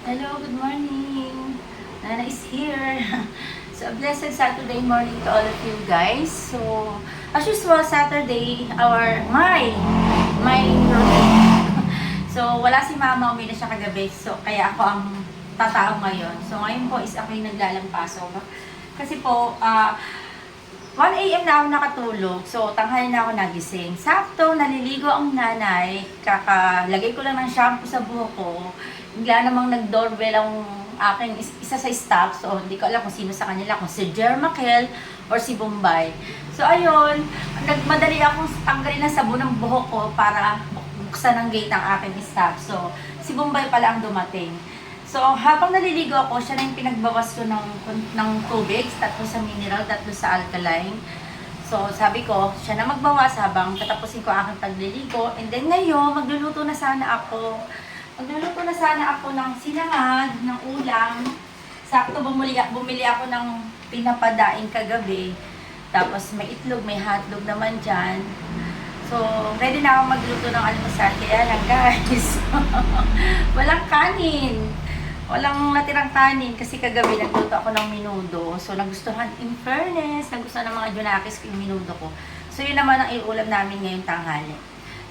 Hello, good morning. Nana is here. So, a blessed Saturday morning to all of you guys. So, as usual, Saturday, my routine. So, wala si mama, uwi na siya kagabi. So, kaya ako ang tatao ngayon. So, ngayon po is ako yung naglalampaso. Kasi po, 1 a.m. na ako nakatulog. So, tanghali na ako nagising. Sakto, naliligo ang nanay. Kakalagay ko lang ng shampoo sa buhok ko. Bigla namang nag-doorbell ang aking isa sa staff. So, hindi ko alam kung sino sa kanila. Kung si Jermakel or si Bombay. So, ayun. Nagmadali akong tanggalin ang sabon ng buhok ko para buksan ang gate ng aking staff. So, si Bombay pala ang dumating. So, habang naliligo ako, siya na yung pinagbawas ko ng tubig. 3 sa mineral, 3 sa alkaline. So, sabi ko, siya na magbawas habang tatapusin ko aking pagliligo. And then ngayon, magluluto na sana ako. Magluluto na sana ako ng sinangag, ng ulam. Sakto bumili ako ng pinapadaing kagabi. Tapos may itlog, may hotdog naman dyan. So, ready na ako magluto ng almusal. Kaya lang guys, walang kanin. Walang natirang kanin kasi kagabi nagluto ako ng minudo. So, nagustuhan, in fairness, nagustuhan ng mga Junakis ko yung minudo ko. So, yun naman ang iulam namin ngayong tanghali.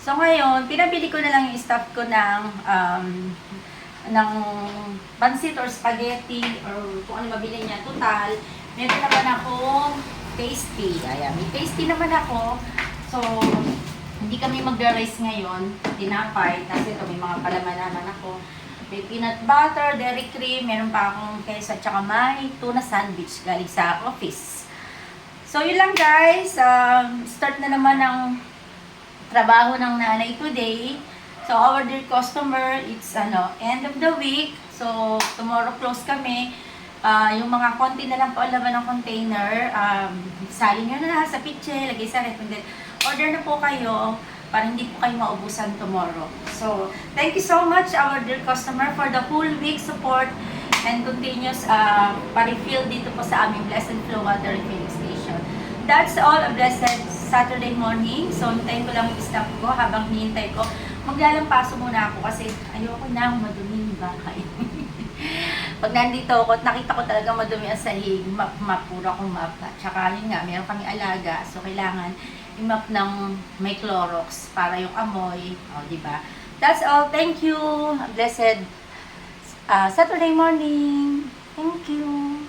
So, ngayon, pinabili ko na lang yung stuff ko ng pansit or spaghetti or kung ano mabili niya. Total, meron naman akong tasty. Ayan, may tasty naman ako. So, hindi kami magda-rice ngayon. Tinapay. Kasi ito, may mga palaman naman ako. May peanut butter, dairy cream, meron pa akong queso at saka may tuna sandwich galing sa office. So, yun lang guys. Start na naman ang trabaho ng nanay today. So, our dear customer, it's end of the week. So, tomorrow close kami. Yung mga konti na lang po ang laman ng container. Salin nyo na sa pitche, lagay sa ref. Order na po kayo para hindi po kayo maubusan tomorrow. So, thank you so much our dear customer for the whole week support and continuous pa-refill dito po sa aming Blessed Flow Water Refilling Station. That's all, a blessed Saturday morning. So, hintayin ko lang yung staff ko habang hinihintay ko. Maglalampaso muna ako kasi ayoko na madumi yung bahay. Pag nandito ako at nakita ko talaga madumi ang sahig, mapura kong map. Tsaka yun nga, meron kami alaga. So, kailangan i-map ng may Clorox para yung amoy. O, diba? That's all. Thank you. Blessed Saturday morning. Thank you.